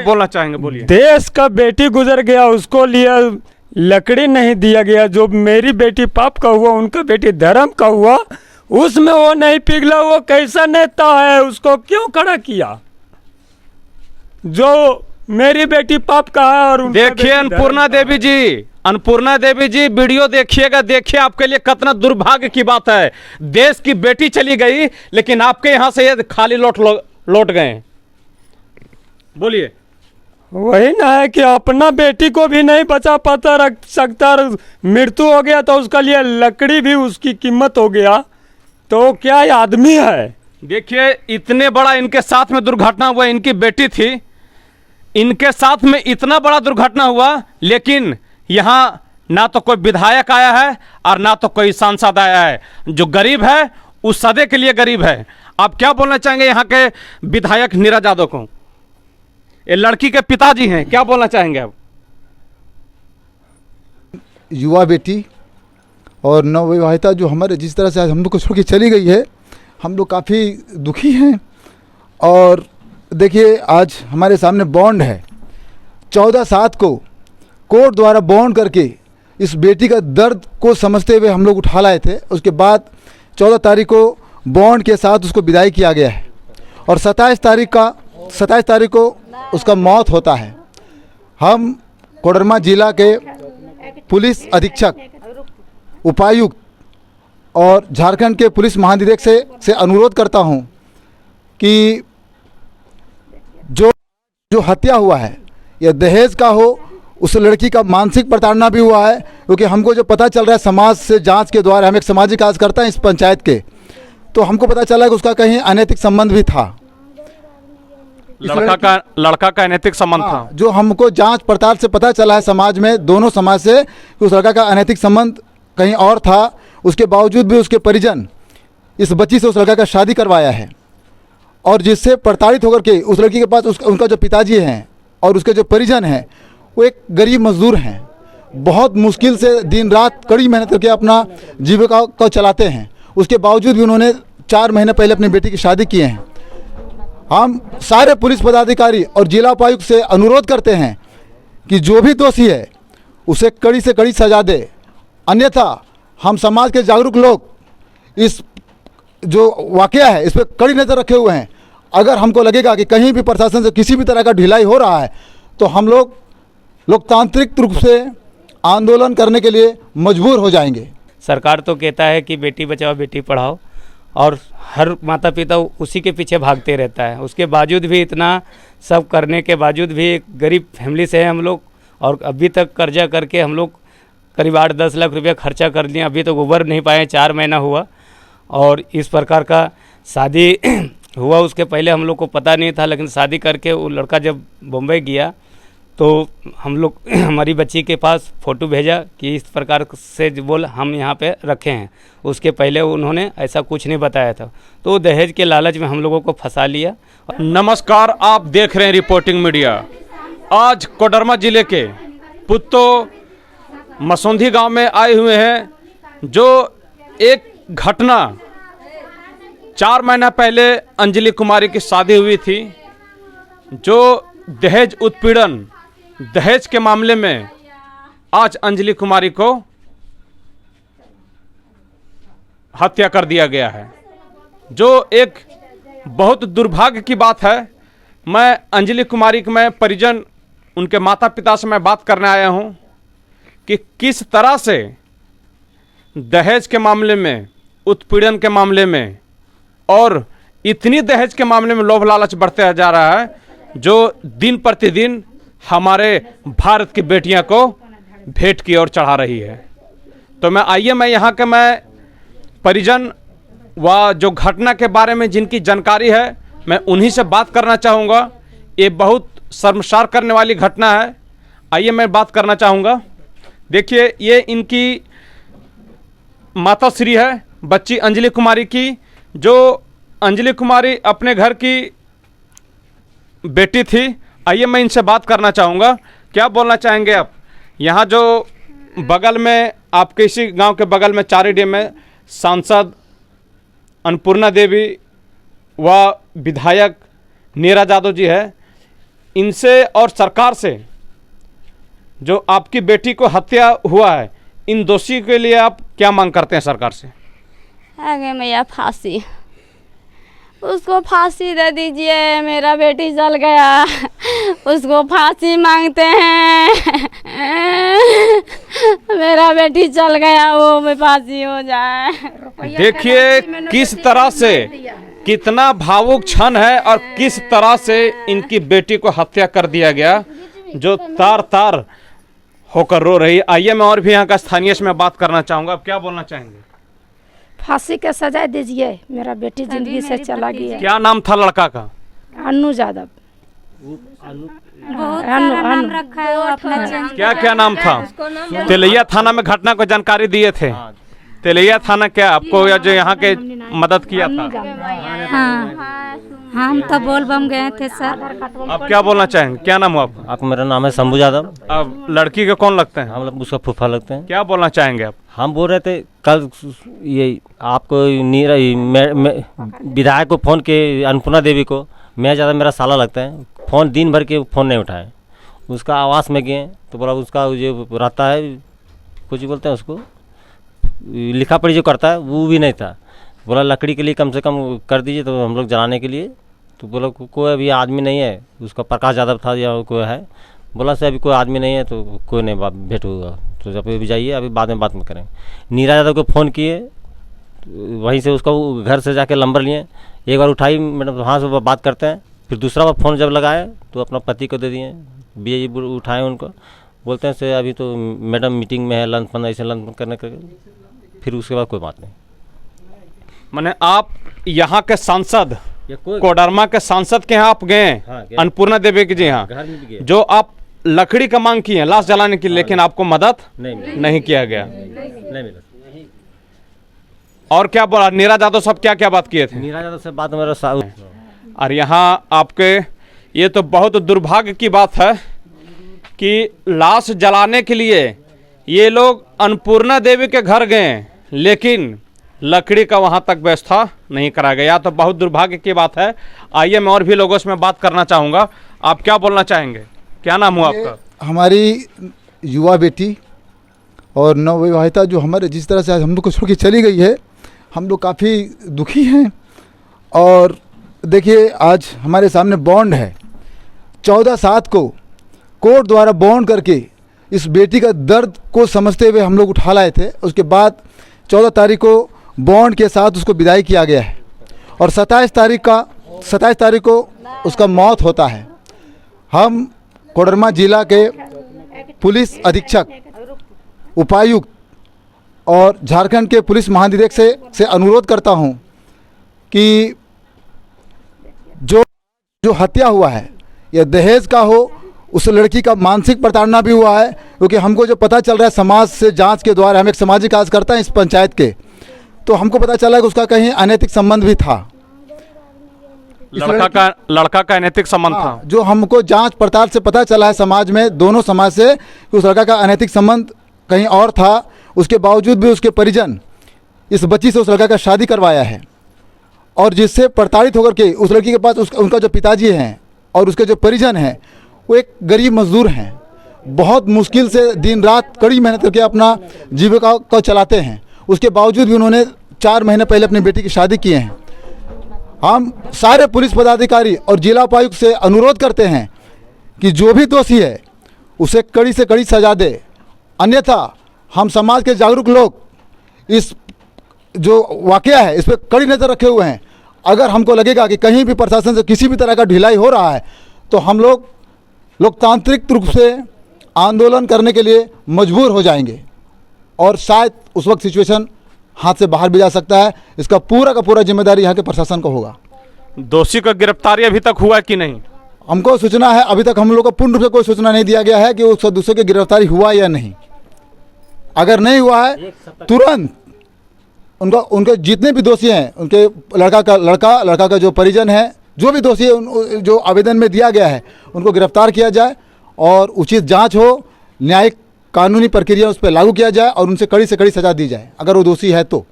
बोलना चाहेंगे, बोलिए। देश का बेटी गुजर गया, उसको लिए लकड़ी नहीं दिया गया। जो मेरी बेटी पाप का हुआ, उनका बेटी धर्म का हुआ, उसमें वो नहीं पिघला। वो कैसा नेता है, उसको क्यों खड़ा किया? जो मेरी बेटी पाप का है और देखिए अन्नपूर्णा देवी जी, अन्नपूर्णा देवी जी वीडियो देखिएगा, देखिए आपके लिए कितना दुर्भाग्य की बात है। देश की बेटी चली गई, लेकिन आपके यहां से ये खाली लौट गए। बोलिए। वही ना है कि अपना बेटी को भी नहीं बचा पाता, रख सकता, मृत्यु हो गया तो उसका लिए लकड़ी भी उसकी कीमत हो गया। तो क्या ये आदमी है? देखिए इतने बड़ा इनके साथ में दुर्घटना हुआ, इनकी बेटी थी, इनके साथ में इतना बड़ा दुर्घटना हुआ, लेकिन यहाँ ना तो कोई विधायक आया है और ना तो कोई सांसद आया है। जो गरीब है उस सदे के लिए गरीब है। आप क्या बोलना चाहेंगे यहाँ के विधायक नीरज यादव को? ये लड़की के पिताजी हैं, क्या बोलना चाहेंगे आप? युवा बेटी और नवविवाहिता जो हमारे जिस तरह से आज हम लोग को छोड़ के चली गई है, हम लोग काफ़ी दुखी हैं। और देखिए आज हमारे सामने बॉन्ड है, 14/7 को कोर्ट द्वारा बॉन्ड करके इस बेटी का दर्द को समझते हुए हम लोग उठा लाए थे। उसके बाद 14 तारीख को बॉन्ड के साथ उसको विदाई किया गया है और 27 तारीख को उसका मौत होता है। हम कोडरमा जिला के पुलिस अधीक्षक, उपायुक्त और झारखंड के पुलिस महानिदेशक से अनुरोध करता हूं कि जो हत्या हुआ है या दहेज का हो, उस लड़की का मानसिक प्रताड़ना भी हुआ है। क्योंकि हमको जो पता चल रहा है समाज से जांच के द्वारा, हम एक सामाजिक कार्यकर्ता हैं इस पंचायत के, तो हमको पता चला कि उसका कहीं अनैतिक संबंध भी था। लड़का का अनैतिक संबंध था। जो हमको जांच पड़ताल से पता चला है समाज में, दोनों समाज से, कि उस लड़का का अनैतिक संबंध कहीं और था। उसके बावजूद भी उसके परिजन इस बच्ची से उस लड़का का शादी करवाया है और जिससे प्रताड़ित होकर के उस लड़की के पास उनका जो पिताजी हैं और उसके जो परिजन हैं वो एक गरीब मजदूर हैं। बहुत मुश्किल से दिन रात कड़ी मेहनत करके अपना जीविका को चलाते हैं। उसके बावजूद भी उन्होंने 4 महीने पहले अपनी बेटी की शादी किए हैं। हम सारे पुलिस पदाधिकारी और जिला उपायुक्त से अनुरोध करते हैं कि जो भी दोषी है उसे कड़ी से कड़ी सजा दे, अन्यथा हम समाज के जागरूक लोग इस जो वाकया है इस पर कड़ी नज़र रखे हुए हैं। अगर हमको लगेगा कि कहीं भी प्रशासन से किसी भी तरह का ढिलाई हो रहा है तो हम लोग लोकतांत्रिक रूप से आंदोलन करने के लिए मजबूर हो जाएंगे। सरकार तो कहता है कि बेटी बचाओ बेटी पढ़ाओ और हर माता पिता उसी के पीछे भागते रहता है। उसके बावजूद भी, इतना सब करने के बावजूद भी, एक गरीब फैमिली से हैं हम लोग और अभी तक कर्जा करके हम लोग करीब 8-10 लाख रुपया खर्चा कर दिए, अभी तक उबर नहीं पाए। 4 महीना हुआ और इस प्रकार का शादी हुआ। उसके पहले हम लोग को पता नहीं था, लेकिन शादी करके वो लड़का जब बम्बई गया तो हम लोग हमारी बच्ची के पास फ़ोटो भेजा कि इस प्रकार से बोल हम यहाँ पे रखे हैं। उसके पहले उन्होंने ऐसा कुछ नहीं बताया था, तो दहेज के लालच में हम लोगों को फंसा लिया। नमस्कार, आप देख रहे हैं रिपोर्टिंग मीडिया। आज कोडरमा जिले के पुत्तो मसौंधी गांव में आए हुए हैं, जो एक घटना 4 महीना पहले अंजलि कुमारी की शादी हुई थी, जो दहेज उत्पीड़न, दहेज के मामले में आज अंजलि कुमारी को हत्या कर दिया गया है, जो एक बहुत दुर्भाग्य की बात है। मैं अंजलि कुमारी के मैं परिजन, उनके माता पिता से मैं बात करने आया हूं कि किस तरह से दहेज के मामले में, उत्पीड़न के मामले में और इतनी दहेज के मामले में लोभ लालच बढ़ते जा रहा है, जो दिन प्रतिदिन हमारे भारत की बेटियां को भेंट की ओर चढ़ा रही है। तो मैं यहाँ के मैं परिजन व जो घटना के बारे में जिनकी जानकारी है, मैं उन्हीं से बात करना चाहूँगा। ये बहुत शर्मसार करने वाली घटना है। आइए मैं बात करना चाहूँगा। देखिए, ये इनकी माता श्री है, बच्ची अंजलि कुमारी की, जो अंजलि कुमारी अपने घर की बेटी थी। आइए मैं इनसे बात करना चाहूँगा। क्या बोलना चाहेंगे आप? यहाँ जो बगल में आपके इसी गांव के बगल में चारीडीह में सांसद अन्नपूर्णा देवी व विधायक नीरज यादव जी है, इनसे और सरकार से जो आपकी बेटी को हत्या हुआ है, इन दोषी के लिए आप क्या मांग करते हैं सरकार से? आगे मैया फांसी, उसको फांसी दे दीजिए, मेरा बेटी जल गया, उसको फांसी मांगते हैं। मेरा बेटी चल गया, वो में फांसी हो जाए। देखिए किस तरह से, कितना भावुक क्षण है और किस तरह से इनकी बेटी को हत्या कर दिया गया, जो तार तार होकर रो रही। आइए मैं और भी यहाँ का स्थानीय से मैं बात करना चाहूँगा, आप क्या बोलना चाहेंगे? फांसी का सजा दीजिए, मेरा बेटी जिंदगी से चला गया। क्या नाम था लड़का का? अन्नू यादव। नाम रखा है वो अपना चेंज। क्या क्या नाम था? तेलैया थाना में घटना को जानकारी दिए थे। तेलैया थाना क्या आपको या जो यहाँ के मदद किया था? हाँ, हम तो बोल बम गए थे सर। आप क्या बोलना चाहेंगे? क्या नाम हुआ आपका? आप, मेरा नाम है शंभू यादव। अब लड़की के कौन लगते हैं? हम लोग उसका फूफा लगते हैं। क्या बोलना चाहेंगे आप? हम बोल रहे थे कल ये आपको विधायक को फ़ोन किए, अन्नपूर्णा देवी को। मैं ज़्यादा मेरा साला लगता है, फ़ोन दिन भर के फ़ोन नहीं उठाए। उसका आवास में गए तो बोला उसका जो रहता है, कुछ बोलते हैं उसको, लिखा पढ़ी जो करता है वो भी नहीं था। बोला लकड़ी के लिए कम से कम कर दीजिए, तो हम लोग जलाने के लिए। तो बोला कोई अभी आदमी नहीं है, उसका प्रकाश यादव था या कोई है। बोला से अभी कोई आदमी नहीं है तो कोई नहीं भेंट होगा, तो जब अभी जाइए, अभी बाद में बात में करेंगे। नीरा यादव को फ़ोन किए, वहीं से उसका घर से जाके नंबर लिए। एक बार उठाई मैडम, तो हाँ से बात करते हैं। फिर दूसरा बार फ़ोन जब लगाए तो अपना पति को दे दिए, बी उठाए उनको, बोलते हैं से अभी तो मैडम मीटिंग में है, लंच फंड ऐसे लंच करने के। फिर उसके बाद कोई बात नहीं। माने आप यहाँ के सांसद, कोई कोडरमा के सांसद के यहाँ आप गए, हाँ, गए। अन्नपूर्णा देवी के जी यहाँ, घर में भी गए। जो आप लकड़ी का मांग किए लाश जलाने की, लेकिन आपको मदद नहीं किया गया। नहीं मिला। और क्या बोला नीरा यादव सब क्या क्या बात किए थे? नीरा यादव से बात मेरा और यहाँ आपके, ये तो बहुत दुर्भाग्य की बात है कि लाश जलाने के लिए ये लोग अन्नपूर्णा देवी के घर गए, लेकिन लकड़ी का वहाँ तक व्यवस्था नहीं करा गया। तो बहुत दुर्भाग्य की बात है। आइए मैं और भी लोगों से मैं बात करना चाहूँगा, आप क्या बोलना चाहेंगे? क्या नाम हुआ आपका? हमारी युवा बेटी और नवविवाहिता जो हमारे जिस तरह से आज हम लोग को छोड़ के चली गई है, हम लोग काफ़ी दुखी हैं। और देखिए आज हमारे सामने बॉन्ड है, 14/7 को कोर्ट द्वारा बॉन्ड करके इस बेटी का दर्द को समझते हुए हम लोग उठा लाए थे। उसके बाद 14 तारीख को बॉन्ड के साथ उसको विदाई किया गया है और 27 तारीख को उसका मौत होता है। हम कोडरमा जिला के पुलिस अधीक्षक, उपायुक्त और झारखंड के पुलिस महानिदेशक से अनुरोध करता हूं कि जो हत्या हुआ है या दहेज का हो, उस लड़की का मानसिक प्रताड़ना भी हुआ है। क्योंकि हमको जो पता चल रहा है समाज से जांच के द्वारा, हम एक सामाजिक कार्यकर्ता हैं इस पंचायत के, तो हमको पता चला कि उसका कहीं अनैतिक संबंध भी था। लड़का का अनैतिक संबंध था, जो हमको जांच पड़ताल से पता चला है समाज में, दोनों समाज से, कि उस लड़का का अनैतिक संबंध कहीं और था। उसके बावजूद भी उसके परिजन इस बच्ची से उस लड़का का शादी करवाया है, और जिससे प्रताड़ित होकर के उस लड़की के पास उनका जो पिताजी हैं और उसके जो परिजन हैं वो एक गरीब मजदूर हैं, बहुत मुश्किल से दिन रात कड़ी मेहनत करके अपना जीविका को चलाते हैं। उसके बावजूद भी उन्होंने 4 महीने पहले अपनी बेटी की शादी किए हैं। हम सारे पुलिस पदाधिकारी और जिला उपायुक्त से अनुरोध करते हैं कि जो भी दोषी है उसे कड़ी से कड़ी सजा दे, अन्यथा हम समाज के जागरूक लोग इस जो वाकया है इस पर कड़ी नज़र रखे हुए हैं। अगर हमको लगेगा कि कहीं भी प्रशासन से किसी भी तरह का ढिलाई हो रहा है तो हम लोग लोकतांत्रिक रूप से आंदोलन करने के लिए मजबूर हो जाएंगे, और शायद उस वक्त सिचुएशन हाथ से बाहर भी जा सकता है। इसका पूरा का पूरा जिम्मेदारी यहाँ के प्रशासन का होगा। दोषी का गिरफ्तारी अभी तक हुआ कि नहीं? हमको सूचना है, अभी तक हम लोग को पूर्ण रूप से कोई सूचना नहीं दिया गया है कि उस दूसरे की गिरफ्तारी हुआ या नहीं। अगर नहीं हुआ है तुरंत उनके जितने भी दोषी हैं, उनके लड़का का जो परिजन है, जो भी दोषी है जो आवेदन में दिया गया है, उनको गिरफ्तार किया जाए और उचित जांच हो, न्यायिक कानूनी प्रक्रिया उस पर लागू किया जाए और उनसे कड़ी से कड़ी सजा दी जाए अगर वो दोषी है तो।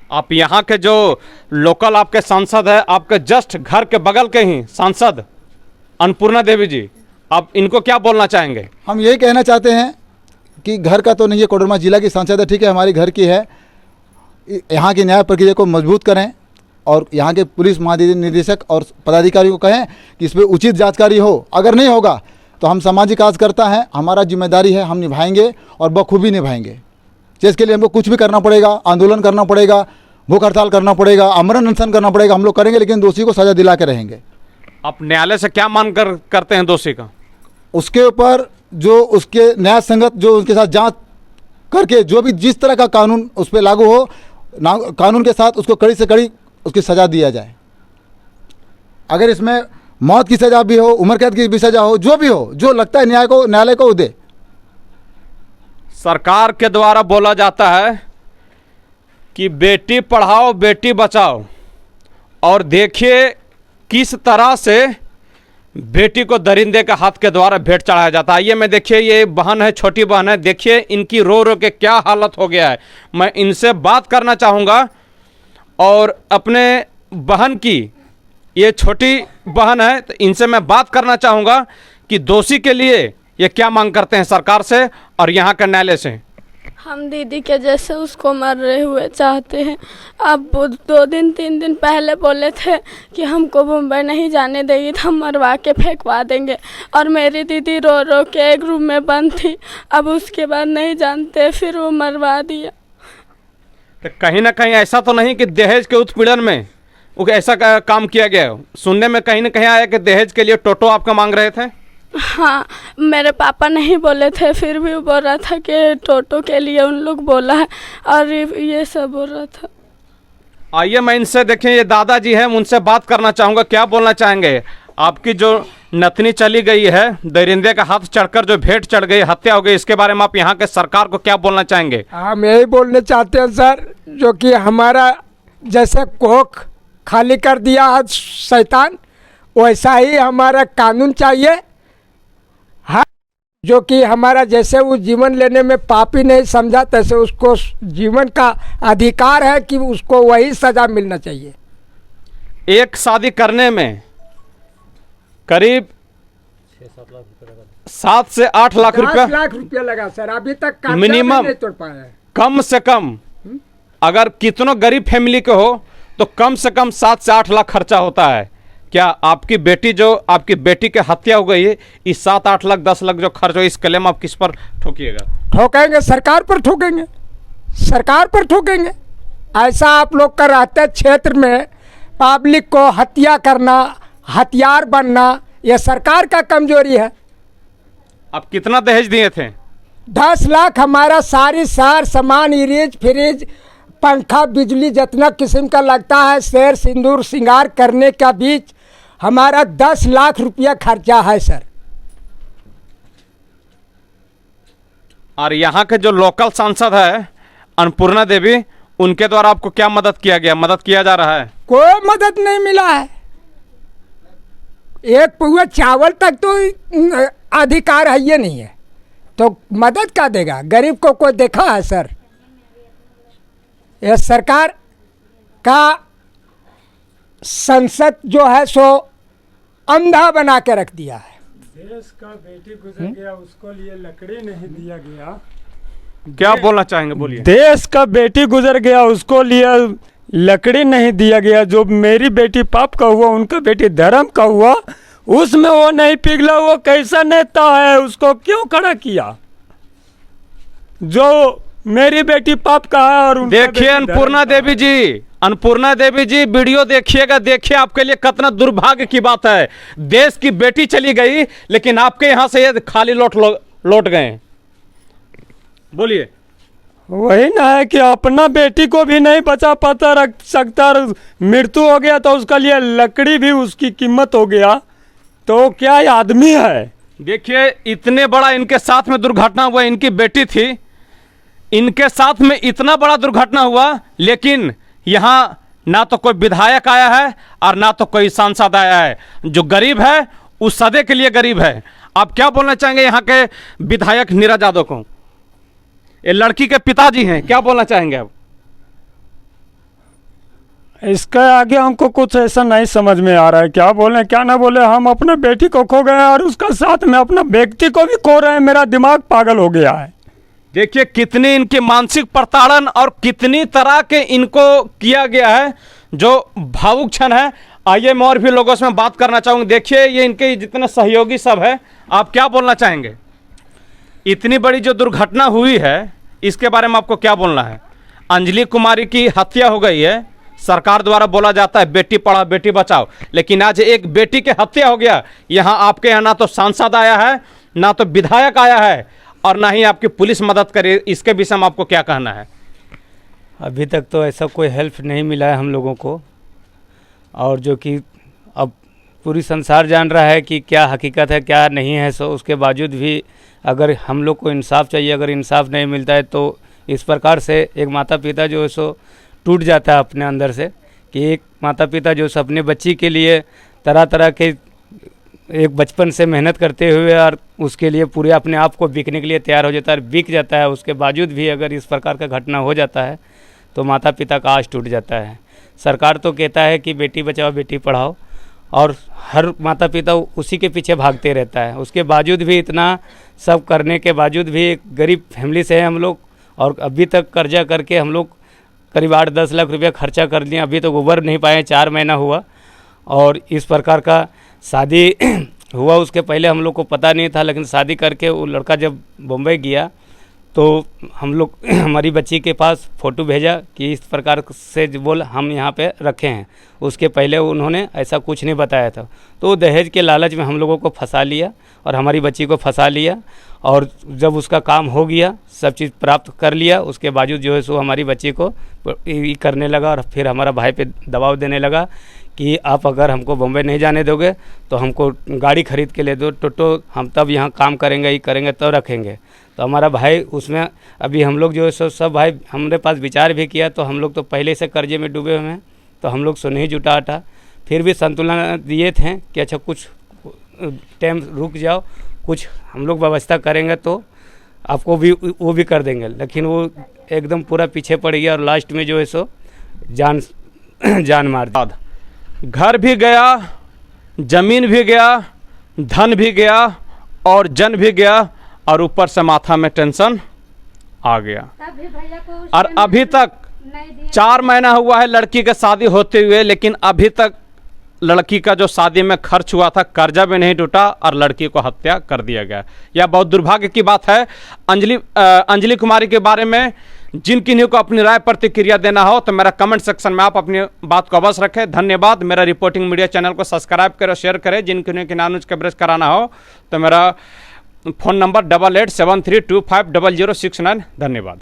आप यहाँ के जो लोकल आपके सांसद है, आपके जस्ट घर के बगल के ही सांसद अन्नपूर्णा देवी जी, आप इनको क्या बोलना चाहेंगे? हम यही कहना चाहते हैं कि घर का तो नहीं है, कोडरमा जिला की सांसद है, ठीक है, हमारी घर की है। यहाँ की न्याय प्रक्रिया को मजबूत करें और यहाँ के पुलिस महानिदेशक और पदाधिकारियों को कहें कि इस पर उचित जांचकारी हो। अगर नहीं होगा तो हम सामाजिक कार्यकर्ता हैं, हमारा जिम्मेदारी है, हम निभाएंगे और बखूबी निभाएंगे। जिसके लिए हमको कुछ भी करना पड़ेगा, आंदोलन करना पड़ेगा, भूख हड़ताल करना पड़ेगा, आमरण अनशन करना पड़ेगा, हम लोग करेंगे, लेकिन दोषी को सजा दिला के रहेंगे। आप न्यायालय से क्या मांग करते हैं दोषी का? उसके ऊपर जो उसके न्याय संगत जो उनके साथ जांच करके जो भी जिस तरह का कानून उस पर लागू हो, कानून के साथ उसको कड़ी से कड़ी उसकी सज़ा दिया जाए। अगर इसमें मौत की सज़ा भी हो, उम्र कैद की भी सज़ा हो, जो भी हो, जो लगता है न्यायालय को दे। सरकार के द्वारा बोला जाता है कि बेटी पढ़ाओ बेटी बचाओ, और देखिए किस तरह से बेटी को दरिंदे के हाथ के द्वारा भेंट चढ़ाया जाता है। ये मैं देखिए, ये बहन है, छोटी बहन है, देखिए इनकी रो रो के क्या हालत हो गया है। मैं इनसे बात करना चाहूँगा और अपने बहन की, ये छोटी बहन है, तो इनसे मैं बात करना चाहूँगा कि दोषी के लिए ये क्या मांग करते हैं सरकार से और यहाँ के न्यायालय से। हम दीदी के जैसे उसको मर रहे हुए चाहते हैं। अब 2 दिन 3 दिन पहले बोले थे कि हमको मुंबई नहीं जाने देगी तो हम मरवा के फेंकवा देंगे, और मेरी दीदी रो रो के एक रूम में बंद थी। अब उसके बाद नहीं जानते, फिर वो मरवा दिया। तो कहीं ना कहीं ऐसा तो नहीं कि दहेज के उत्पीड़न में वो ऐसा काम किया गया हो? सुनने में कहीं ना कहीं आया कि दहेज के लिए टोटो आपका मांग रहे थे। हाँ, मेरे पापा नहीं बोले थे, फिर भी वो बोल रहा था कि टोटो के लिए उन लोग बोला है, और ये सब बोल रहा था। आइए मैं इनसे, देखें ये दादाजी हैं, उनसे बात करना चाहूँगा, क्या बोलना चाहेंगे? आपकी जो नतनी चली गई है, दरिंदे का हाथ चढ़कर जो भेंट चढ़ गई, हत्या हो गई, इसके बारे में आप यहाँ के सरकार को क्या बोलना चाहेंगे? हम यही बोलना चाहते हैं सर, जो कि हमारा जैसे कोख खाली कर दिया है शैतान, वैसा ही हमारा कानून चाहिए। हाँ, जो कि हमारा जैसे वो जीवन लेने में पापी नहीं समझा, तैसे उसको जीवन का अधिकार है कि उसको वही सज़ा मिलना चाहिए। एक शादी करने में करीब 7 से 8 लाख रुपया, 10 लाख रुपया लगा सर, अभी तक कर्जा मिनिमम नहीं तोड़ पाया है। कम से कम, अगर कितनों गरीब फैमिली के हो तो कम से कम 7 से 8 लाख खर्चा होता है। क्या आपकी बेटी, जो आपकी बेटी की हत्या हो गई है, इस 7, 8 लाख, 10 लाख जो खर्च हो, इस क्लेम आप किस पर ठोकिएगा? ठोकेंगे, सरकार पर ठोकेंगे, सरकार पर ठोकेंगे। ऐसा आप लोग का रहते हैं क्षेत्र में, पब्लिक को हत्या करना, हथियार बनना, यह सरकार का कमजोरी है। आप कितना दहेज दिए थे? 10 लाख हमारा सारी सार सामान, इरेज फ्रिज, पंखा, बिजली, जितना किस्म का लगता है, शेर सिंदूर श्रृंगार करने का बीच हमारा 10 लाख रुपया खर्चा है सर। और यहाँ के जो लोकल सांसद है अन्नपूर्णा देवी, उनके द्वारा आपको क्या मदद किया गया, मदद किया जा रहा है? कोई मदद नहीं मिला है। एक पुआ चावल तक तो अधिकार है ये नहीं है, तो मदद क्या देगा? गरीब को कोई देखा है सर? यह सरकार का संसद जो है सो अंधा बना के रख दिया है। देश का बेटी गुजर गया, उसको लिए लकड़ी नहीं दिया गया। क्या बोलना चाहेंगे, बोलिए। देश का बेटी गुजर गया, उसको लिए लकड़ी नहीं दिया गया। जो मेरी बेटी पाप का हुआ, उनका बेटी धर्म का हुआ, उसमें वो नहीं पिघला। वो कैसा नेता है, उसको क्यों खड़ा किया? जो मेरी बेटी पाप का है और देखिए अन्नपूर्णा देवी जी, अन्नपूर्णा देवी जी, वीडियो देखिएगा, देखिए आपके लिए कितना दुर्भाग्य की बात है। देश की बेटी चली गई, लेकिन आपके यहाँ से ये खाली लौट गए। बोलिए। वही ना है कि अपना बेटी को भी नहीं बचा पाता, रख सकता, मृत्यु हो गया तो उसका लिए लकड़ी भी उसकी कीमत हो गया, तो क्या ये आदमी है? देखिए इतने बड़ा इनके साथ में दुर्घटना हुआ, इनकी बेटी थी, इनके साथ में इतना बड़ा दुर्घटना हुआ, लेकिन यहाँ ना तो कोई विधायक आया है और ना तो कोई सांसद आया है। जो गरीब है उस सदे के लिए गरीब है। आप क्या बोलना चाहेंगे यहाँ के विधायक नीरज यादव को? ये लड़की के पिताजी हैं, क्या बोलना चाहेंगे आप? इसके आगे हमको कुछ ऐसा नहीं समझ में आ रहा है, क्या बोले क्या ना बोले। हम अपने बेटी को खो गए और उसका साथ में अपना व्यक्ति को भी खो रहे हैं। मेरा दिमाग पागल हो गया है। देखिए कितनी इनकी मानसिक प्रताड़न और कितनी तरह के इनको किया गया है, जो भावुक क्षण है। आइए मैं और भी लोगों से मैं बात करना चाहूँगा। देखिए ये इनके जितने सहयोगी सब है, आप क्या बोलना चाहेंगे? इतनी बड़ी जो दुर्घटना हुई है इसके बारे में आपको क्या बोलना है? अंजलि कुमारी की हत्या हो गई है, सरकार द्वारा बोला जाता है बेटी पढ़ाओ बेटी बचाओ, लेकिन आज एक बेटी की हत्या हो गया। यहाँ आपके यहाँ ना तो सांसद आया है, ना तो विधायक आया है, और ना ही आपकी पुलिस मदद करे। इसके विषय में आपको क्या कहना है? अभी तक तो ऐसा कोई हेल्प नहीं मिला है हम लोगों को, और जो कि अब पूरी संसार जान रहा है कि क्या हकीकत है क्या नहीं है। सो उसके बावजूद भी अगर हम लोग को इंसाफ चाहिए, अगर इंसाफ नहीं मिलता है तो इस प्रकार से एक माता पिता जो है सो टूट जाता है अपने अंदर से, कि एक माता पिता जो अपने बच्ची के लिए तरह तरह के एक बचपन से मेहनत करते हुए और उसके लिए पूरे अपने आप को बिकने के लिए तैयार हो जाता है, बिक जाता है। उसके बावजूद भी अगर इस प्रकार का घटना हो जाता है तो माता पिता का आस टूट जाता है। सरकार तो कहता है कि बेटी बचाओ बेटी पढ़ाओ, और हर माता पिता उसी के पीछे भागते रहता है। उसके बावजूद भी, इतना सब करने के बावजूद भी, एक गरीब फैमिली से हैं हम लोग, और अभी तक कर्जा करके हम लोग करीब 8-10 लाख रुपया खर्चा कर दिए, अभी तक उबर नहीं पाए। 4 महीना हुआ और इस प्रकार का शादी हुआ। उसके पहले हम लोग को पता नहीं था, लेकिन शादी करके वो लड़का जब बम्बई गया तो हम लोग हमारी बच्ची के पास फ़ोटो भेजा कि इस प्रकार से बोल हम यहाँ पे रखे हैं। उसके पहले उन्होंने ऐसा कुछ नहीं बताया था, तो दहेज के लालच में हम लोगों को फंसा लिया और हमारी बच्ची को फंसा लिया। और जब उसका काम हो गया, सब चीज़ प्राप्त कर लिया, उसके बावजूद जो है सो हमारी बच्ची को करने लगा, और फिर हमारा भाई पे दबाव देने लगा कि आप अगर हमको बम्बई नहीं जाने दोगे तो हमको गाड़ी खरीद के ले दो, टोटो, हम तब यहाँ काम करेंगे, ये करेंगे तो रखेंगे। तो हमारा भाई उसमें, अभी हम लोग जो है सो सब भाई हमारे पास विचार भी किया, तो हम लोग तो पहले से कर्जे में डूबे हुए हैं, तो हम लोग सो नहीं जुटा हटा। फिर भी संतुलन दिए थे कि अच्छा कुछ टाइम रुक जाओ, कुछ हम लोग व्यवस्था करेंगे तो आपको भी वो भी कर देंगे, लेकिन वो एकदम पूरा पीछे पड़ गया और लास्ट में जो है सो जान मार दी। घर भी गया, जमीन भी गया, धन भी गया और जन भी गया, और ऊपर से माथा में टेंशन आ गया। और अभी तक 4 महीना हुआ है लड़की के शादी होते हुए, लेकिन अभी तक लड़की का जो शादी में खर्च हुआ था कर्जा भी नहीं टूटा और लड़की को हत्या कर दिया गया। यह बहुत दुर्भाग्य की बात है। अंजलि कुमारी के बारे में जिन किन्हीं को अपनी राय प्रतिक्रिया देना हो तो मेरा कमेंट सेक्शन में आप अपनी बात को अवश्य रखें। धन्यवाद। मेरा रिपोर्टिंग मीडिया चैनल को सब्सक्राइब करें, शेयर करें। जिन किन्हीं की न्यूज़ कवरेज कराना हो तो मेरा फ़ोन नंबर 8873250069। धन्यवाद।